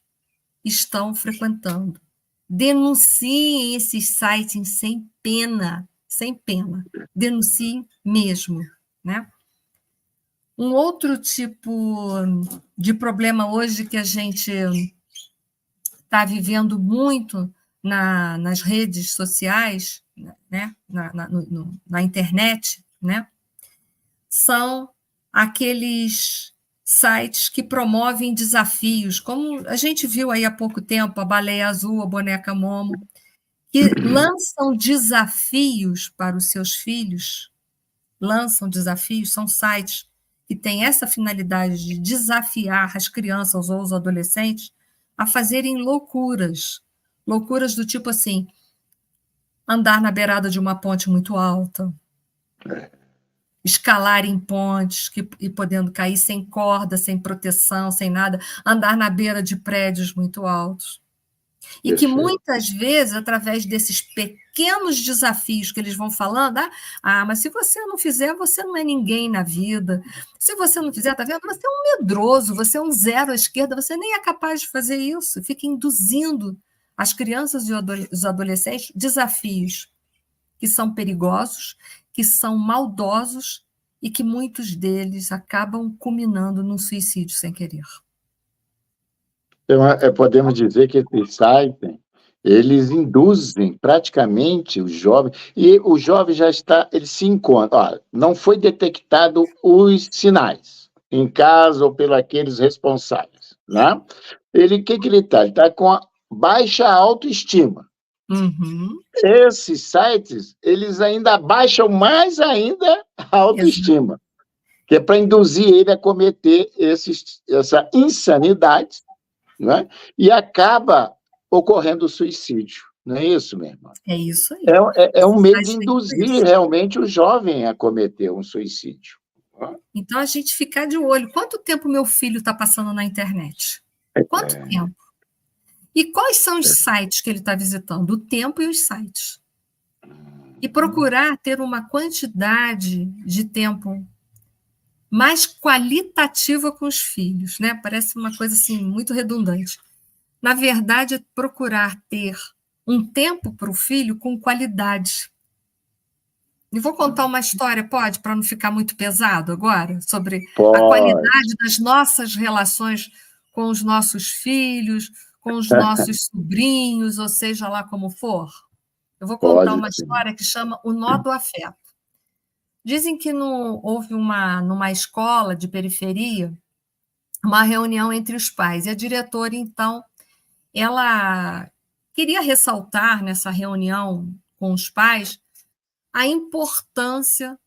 estão frequentando. Denunciem esses sites sem pena. Denunciem mesmo, né? Um outro tipo de problema hoje que a gente está vivendo muito nas redes sociais, né? na internet, né? São aqueles sites que promovem desafios, como a gente viu aí há pouco tempo, a Baleia Azul, a Boneca Momo, que lançam desafios para os seus filhos, são sites que têm essa finalidade de desafiar as crianças ou os adolescentes a fazerem loucuras do tipo assim, andar na beirada de uma ponte muito alta, escalar em pontes e podendo cair sem corda, sem proteção, sem nada, andar na beira de prédios muito altos. E que muitas vezes, através desses pequenos desafios que eles vão falando, mas se você não fizer, você não é ninguém na vida. Se você não fizer, tá vendo? Você é um medroso, você é um zero à esquerda, você nem é capaz de fazer isso. Fica induzindo as crianças e os adolescentes desafios que são perigosos, que são maldosos e que muitos deles acabam culminando num suicídio sem querer. Então, podemos dizer que esses sites, eles induzem praticamente o jovem, e o jovem ele se encontra. Não foi detectado os sinais em casa ou pelos aqueles responsáveis, né? O que ele está? Ele está com a baixa autoestima. Uhum. Esses sites, eles ainda baixam mais ainda a autoestima, que é para induzir ele a cometer essa insanidade, né? E acaba ocorrendo o suicídio. Não é isso, minha irmã? É isso aí. É um meio de induzir realmente o jovem a cometer um suicídio. Então, a gente ficar de olho. Quanto tempo meu filho está passando na internet? Quanto tempo? E quais são os sites que ele está visitando? O tempo e os sites. E procurar ter uma quantidade de tempo mais qualitativa com os filhos, né? Parece uma coisa assim muito redundante. Na verdade, é procurar ter um tempo para o filho com qualidade. E vou contar uma história, pode, para não ficar muito pesado agora, sobre a qualidade das nossas relações com os nossos filhos, com os nossos sobrinhos, ou seja lá como for. Eu vou contar uma história que chama O Nó do Afeto. Dizem que houve numa escola de periferia uma reunião entre os pais, e a diretora, então, ela queria ressaltar nessa reunião com os pais a importância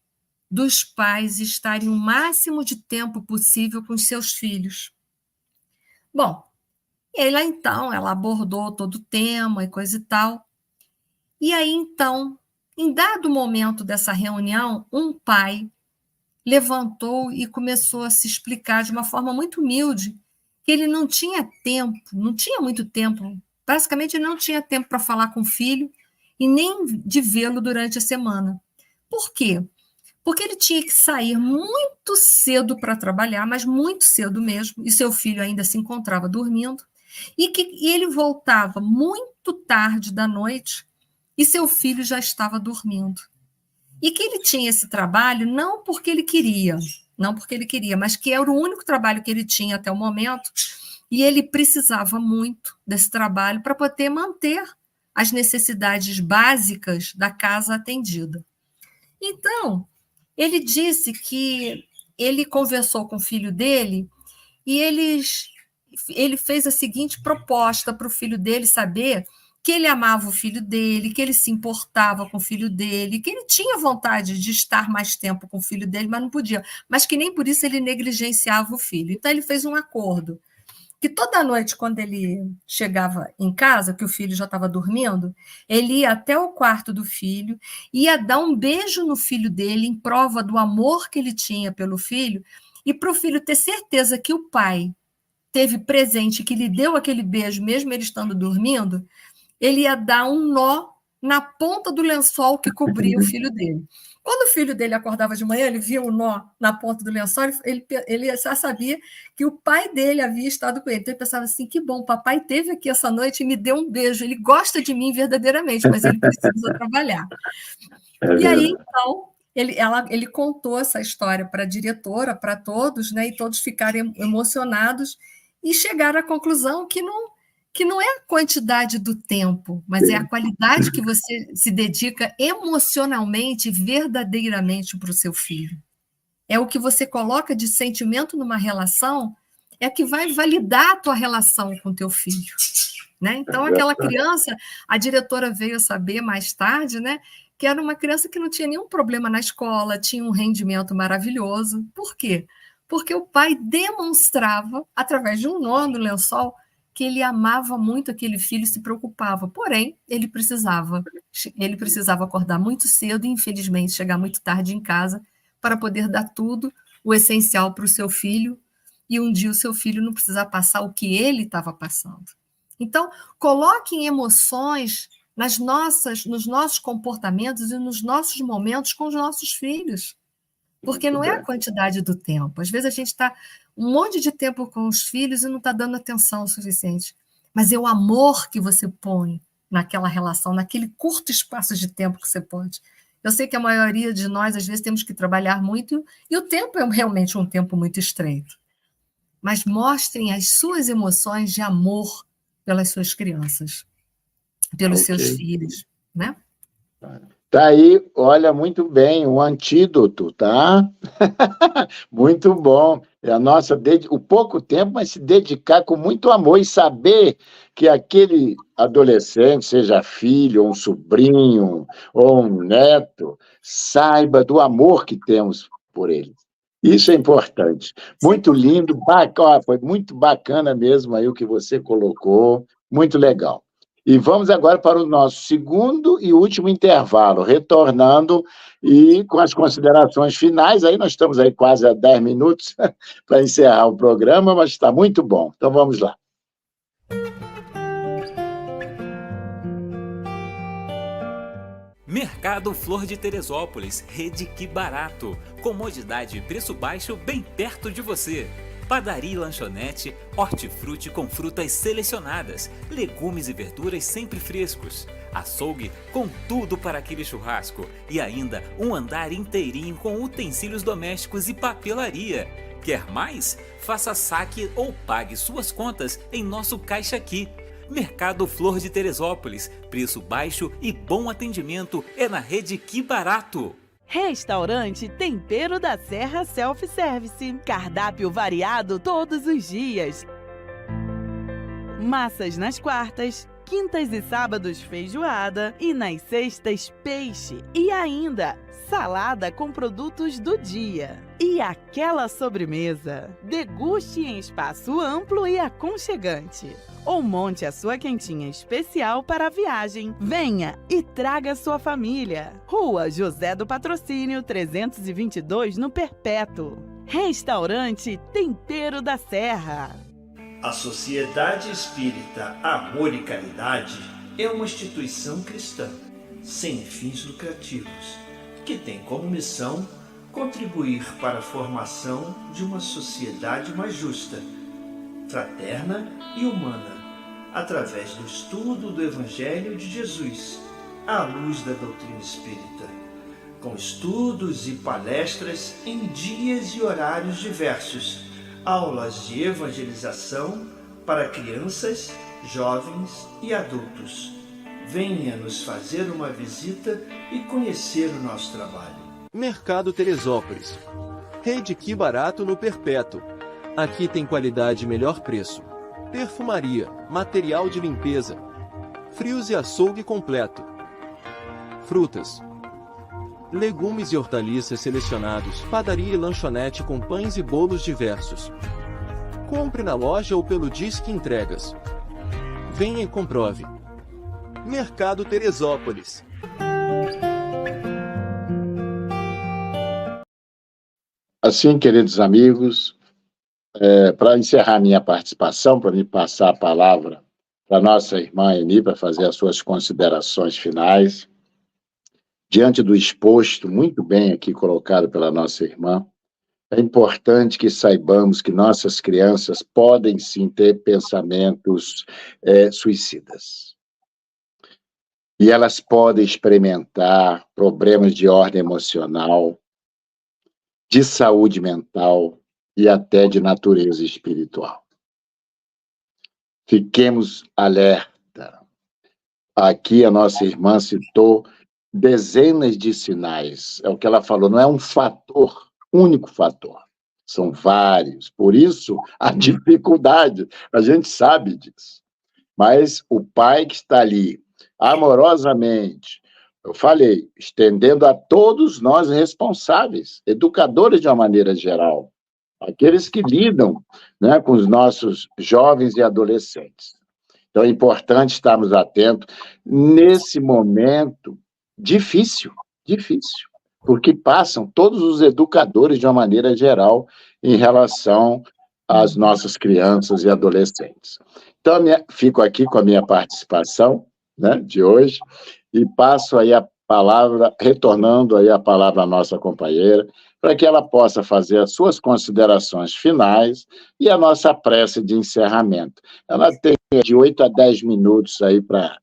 dos pais estarem o máximo de tempo possível com os seus filhos. Bom, e aí lá então ela abordou todo o tema e coisa e tal. E aí então, em dado momento dessa reunião, um pai levantou e começou a se explicar de uma forma muito humilde que ele não tinha muito tempo, basicamente ele não tinha tempo para falar com o filho e nem de vê-lo durante a semana. Por quê? porque ele tinha que sair muito cedo para trabalhar, mas muito cedo mesmo, e seu filho ainda se encontrava dormindo, e ele voltava muito tarde da noite, e seu filho já estava dormindo. E que ele tinha esse trabalho não porque ele queria, mas que era o único trabalho que ele tinha até o momento, e ele precisava muito desse trabalho para poder manter as necessidades básicas da casa atendida. Então, ele disse que ele conversou com o filho dele e ele fez a seguinte proposta para o filho dele saber que ele amava o filho dele, que ele se importava com o filho dele, que ele tinha vontade de estar mais tempo com o filho dele, mas não podia, mas que nem por isso ele negligenciava o filho. Então, ele fez um acordo, que toda noite, quando ele chegava em casa, que o filho já estava dormindo, ele ia até o quarto do filho, ia dar um beijo no filho dele, em prova do amor que ele tinha pelo filho, e para o filho ter certeza que o pai teve presente, que lhe deu aquele beijo, mesmo ele estando dormindo, ele ia dar um nó na ponta do lençol que cobria o filho dele. Quando o filho dele acordava de manhã, ele via o nó na ponta do lençol, ele já sabia que o pai dele havia estado com ele. Então ele pensava assim, que bom, o papai esteve aqui essa noite e me deu um beijo, ele gosta de mim verdadeiramente, mas ele precisa trabalhar. E aí, então, ele contou essa história para a diretora, para todos, né, e todos ficaram emocionados e chegaram à conclusão que não é a quantidade do tempo, mas é a qualidade que você se dedica emocionalmente, verdadeiramente para o seu filho. É o que você coloca de sentimento numa relação, é que vai validar a tua relação com o teu filho. Né? Então, aquela criança, a diretora veio saber mais tarde, né, que era uma criança que não tinha nenhum problema na escola, tinha um rendimento maravilhoso. Por quê? Porque o pai demonstrava, através de um nó no lençol, que ele amava muito aquele filho e se preocupava. Porém, ele precisava acordar muito cedo e, infelizmente, chegar muito tarde em casa para poder dar tudo, o essencial para o seu filho, e um dia o seu filho não precisar passar o que ele estava passando. Então, coloquem emoções nos nossos comportamentos e nos nossos momentos com os nossos filhos. Porque não é a quantidade do tempo. Às vezes a gente está um monte de tempo com os filhos e não está dando atenção o suficiente. Mas é o amor que você põe naquela relação, naquele curto espaço de tempo que você pode. Eu sei que a maioria de nós, às vezes, temos que trabalhar muito e o tempo é realmente um tempo muito estreito. Mas mostrem as suas emoções de amor pelas suas crianças, pelos seus filhos, né? Tá aí, olha, muito bem, um antídoto, tá? Muito bom. É o pouco tempo, mas se dedicar com muito amor e saber que aquele adolescente, seja filho, ou um sobrinho, ou um neto, saiba do amor que temos por ele. Isso é importante. Muito lindo, foi muito bacana mesmo aí o que você colocou, muito legal. E vamos agora para o nosso segundo e último intervalo, retornando e com as considerações finais. Aí nós estamos aí quase a 10 minutos para encerrar o programa, mas está muito bom. Então vamos lá. Mercado Flor de Teresópolis, Rede Que Barato. Comodidade e preço baixo bem perto de você. Padaria e lanchonete, hortifruti com frutas selecionadas, legumes e verduras sempre frescos, açougue com tudo para aquele churrasco e ainda um andar inteirinho com utensílios domésticos e papelaria. Quer mais? Faça saque ou pague suas contas em nosso Caixa Aqui. Mercado Flor de Teresópolis, preço baixo e bom atendimento é na Rede Que Barato. Restaurante Tempero da Serra Self-Service. Cardápio variado todos os dias. Massas nas quartas, quintas e sábados feijoada e nas sextas peixe. E ainda salada com produtos do dia. E aquela sobremesa. Deguste em espaço amplo e aconchegante. Ou monte a sua quentinha especial para a viagem. Venha e traga sua família. Rua José do Patrocínio, 322, no Perpétuo. Restaurante Tempero da Serra. A Sociedade Espírita Amor e Caridade é uma instituição cristã, sem fins lucrativos, que tem como missão contribuir para a formação de uma sociedade mais justa, fraterna e humana, através do estudo do Evangelho de Jesus, à luz da doutrina espírita, com estudos e palestras em dias e horários diversos, aulas de evangelização para crianças, jovens e adultos. Venha nos fazer uma visita e conhecer o nosso trabalho. Mercado Teresópolis. Rede Que Barato no Perpétuo. Aqui tem qualidade e melhor preço. Perfumaria, material de limpeza, frios e açougue completo. Frutas, legumes e hortaliças selecionados, padaria e lanchonete com pães e bolos diversos. Compre na loja ou pelo Disque Entregas. Venha e comprove. Mercado Teresópolis. Assim, queridos amigos, para encerrar minha participação, para me passar a palavra para nossa irmã Eni, para fazer as suas considerações finais, diante do exposto muito bem aqui colocado pela nossa irmã, é importante que saibamos que nossas crianças podem sim ter pensamentos suicidas. E elas podem experimentar problemas de ordem emocional, de saúde mental e até de natureza espiritual. Fiquemos alerta. Aqui a nossa irmã citou dezenas de sinais. É o que ela falou, não é um fator, único fator. São vários. Por isso, a dificuldade, a gente sabe disso. Mas o pai que está ali, amorosamente, eu falei, estendendo a todos nós responsáveis, educadores de uma maneira geral, aqueles que lidam, né, com os nossos jovens e adolescentes. Então é importante estarmos atentos nesse momento difícil, porque passam todos os educadores de uma maneira geral em relação às nossas crianças e adolescentes. Então, fico aqui com a minha participação, né, de hoje, e passo aí a palavra, retornando aí a palavra à nossa companheira, para que ela possa fazer as suas considerações finais e a nossa prece de encerramento. Ela tem de 8 a 10 minutos aí para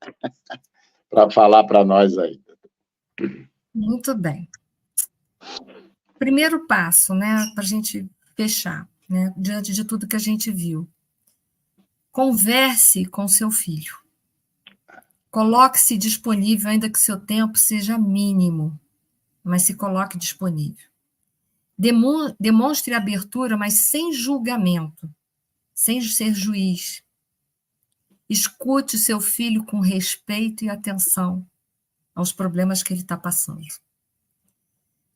falar para nós aí. Muito bem. Primeiro passo, né, para a gente fechar, né, diante de tudo que a gente viu. Converse com seu filho. Coloque-se disponível, ainda que seu tempo seja mínimo, mas se coloque disponível. Demonstre abertura, mas sem julgamento, sem ser juiz. Escute seu filho com respeito e atenção aos problemas que ele está passando.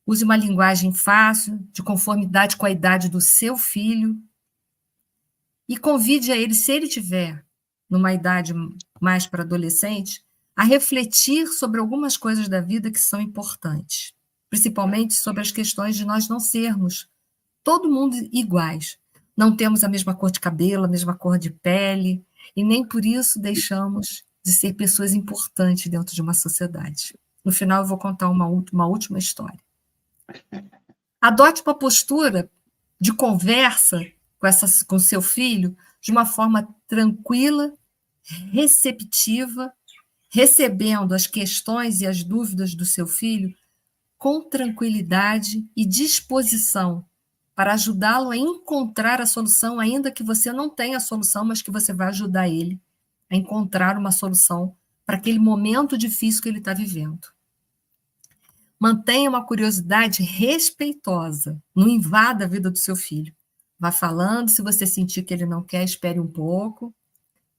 Use uma linguagem fácil, de conformidade com a idade do seu filho, e convide a ele, se ele tiver numa idade mais para adolescente, a refletir sobre algumas coisas da vida que são importantes, principalmente sobre as questões de nós não sermos todo mundo iguais. Não temos a mesma cor de cabelo, a mesma cor de pele, e nem por isso deixamos de ser pessoas importantes dentro de uma sociedade. No final, eu vou contar uma última história. Adote uma postura de conversa com seu filho de uma forma tranquila, receptiva, recebendo as questões e as dúvidas do seu filho com tranquilidade e disposição para ajudá-lo a encontrar a solução, ainda que você não tenha a solução, mas que você vai ajudar ele a encontrar uma solução para aquele momento difícil que ele está vivendo. Mantenha uma curiosidade respeitosa, não invada a vida do seu filho. Vá falando, se você sentir que ele não quer, espere um pouco,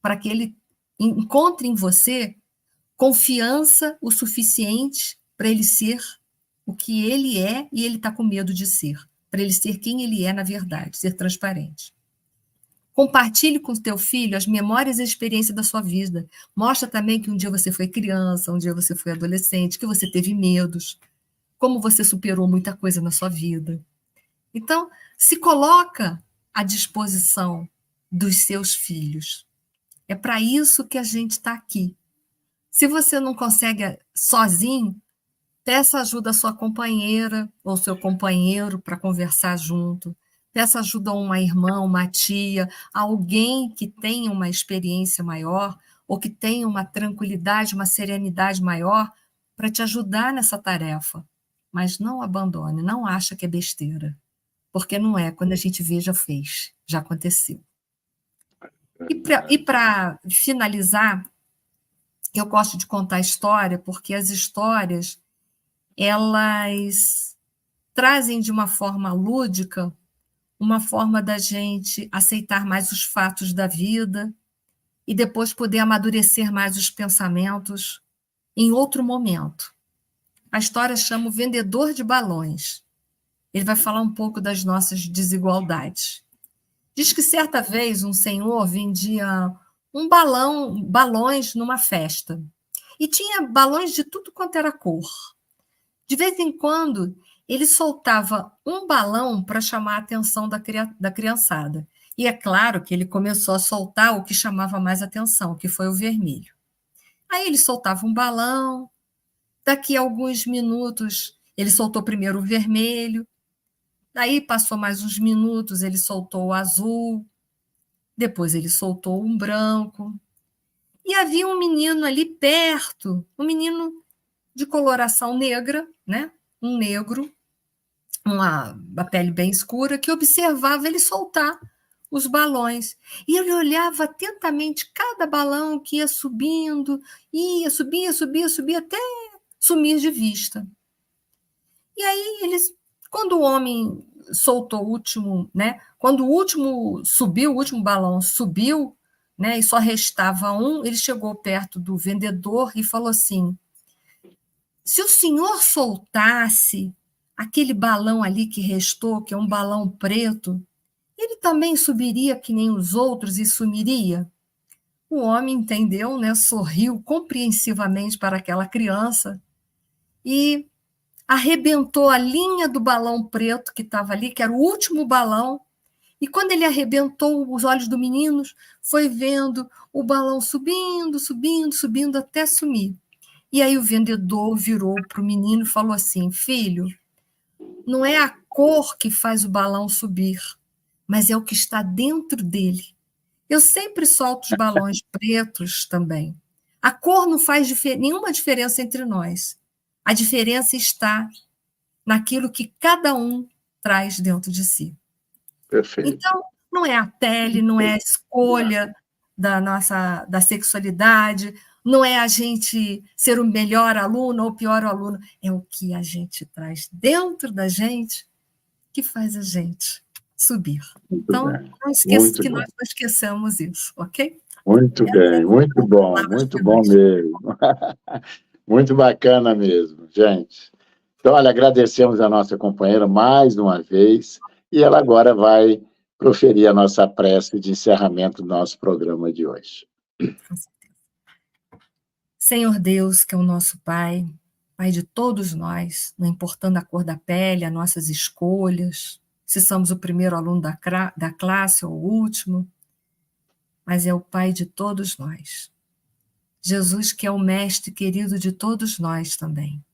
para que ele encontre em você confiança o suficiente para ele ser o que ele é e ele está com medo de ser, para ele ser quem ele é na verdade, ser transparente. Compartilhe com o teu filho as memórias e a experiência da sua vida. Mostra também que um dia você foi criança, um dia você foi adolescente, que você teve medos, como você superou muita coisa na sua vida. Então, se coloca à disposição dos seus filhos. É para isso que a gente está aqui. Se você não consegue sozinho, Peça ajuda à sua companheira ou seu companheiro para conversar junto. Peça ajuda a uma irmã, uma tia, alguém que tenha uma experiência maior ou que tenha uma tranquilidade, uma serenidade maior para te ajudar nessa tarefa. Mas não abandone, não acha que é besteira. Porque não é, quando a gente vê, já fez, já aconteceu. E para finalizar, eu gosto de contar história, porque as histórias, elas trazem de uma forma lúdica, uma forma da gente aceitar mais os fatos da vida e depois poder amadurecer mais os pensamentos em outro momento. A história chama O Vendedor de Balões. Ele vai falar um pouco das nossas desigualdades. Diz que certa vez um senhor vendia balões numa festa. E tinha balões de tudo quanto era cor. De vez em quando, ele soltava um balão para chamar a atenção da criançada. E é claro que ele começou a soltar o que chamava mais atenção, que foi o vermelho. Aí ele soltava um balão, daqui a alguns minutos ele soltou primeiro o vermelho, daí passou mais uns minutos, ele soltou o azul, depois ele soltou um branco. E havia um menino ali perto, um menino de coloração negra, né? Um negro, uma pele bem escura, que observava ele soltar os balões. E ele olhava atentamente cada balão que ia subindo, subia, até sumir de vista. E aí, quando o homem soltou o último, né? Quando o último balão subiu, né? E só restava um, ele chegou perto do vendedor e falou assim: se o senhor soltasse aquele balão ali que restou, que é um balão preto, ele também subiria que nem os outros e sumiria? O homem entendeu, né? Sorriu compreensivamente para aquela criança e arrebentou a linha do balão preto que estava ali, que era o último balão, e quando ele arrebentou, os olhos do menino foi vendo o balão subindo até sumir. E aí o vendedor virou para o menino e falou assim: filho, não é a cor que faz o balão subir, mas é o que está dentro dele. Eu sempre solto os balões pretos também. A cor não faz nenhuma diferença entre nós. A diferença está naquilo que cada um traz dentro de si. Perfeito. Então, não é a pele, não é a escolha da sexualidade, não é a gente ser o melhor aluno ou o pior aluno, é o que a gente traz dentro da gente que faz a gente subir. Então, não esqueça que nós não esqueçamos isso, ok? Muito bem, muito bom mesmo. Muito bacana mesmo, gente. Então, olha, agradecemos a nossa companheira mais uma vez e ela agora vai proferir a nossa prece de encerramento do nosso programa de hoje. Senhor Deus, que é o nosso Pai, Pai de todos nós, não importando a cor da pele, as nossas escolhas, se somos o primeiro aluno da classe ou o último, mas é o Pai de todos nós. Jesus, que é o mestre querido de todos nós também.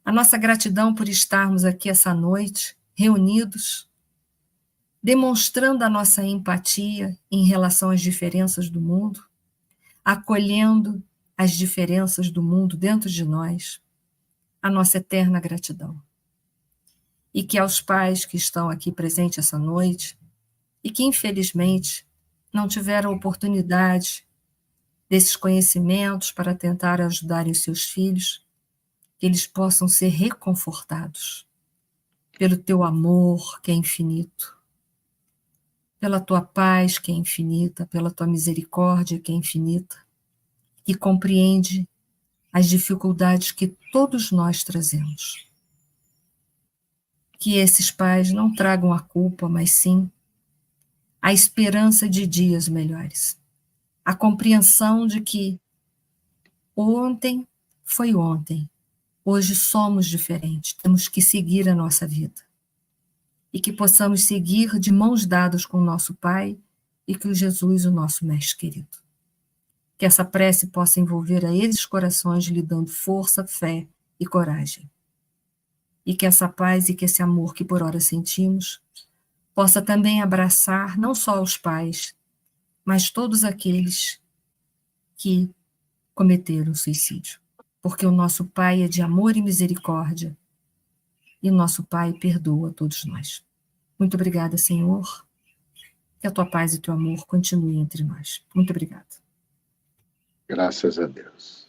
A nossa gratidão por estarmos aqui essa noite, reunidos, demonstrando a nossa empatia em relação às diferenças do mundo, acolhendo as diferenças do mundo dentro de nós, a nossa eterna gratidão. E que aos pais que estão aqui presentes essa noite e que, infelizmente, não tiveram oportunidade desses conhecimentos para tentar ajudarem os seus filhos, que eles possam ser reconfortados pelo teu amor, que é infinito, pela tua paz, que é infinita, pela tua misericórdia, que é infinita, que compreende as dificuldades que todos nós trazemos. Que esses pais não tragam a culpa, mas sim a esperança de dias melhores. A compreensão de que ontem foi ontem, hoje somos diferentes, temos que seguir a nossa vida. E que possamos seguir de mãos dadas com o nosso Pai e com Jesus, o nosso Mestre querido. Que essa prece possa envolver a esses corações, lhe dando força, fé e coragem. E que essa paz e que esse amor que por ora sentimos possa também abraçar não só os pais, mas todos aqueles que cometeram suicídio. Porque o nosso Pai é de amor e misericórdia, e o nosso Pai perdoa todos nós. Muito obrigada, Senhor. Que a tua paz e teu amor continuem entre nós. Muito obrigada. Graças a Deus.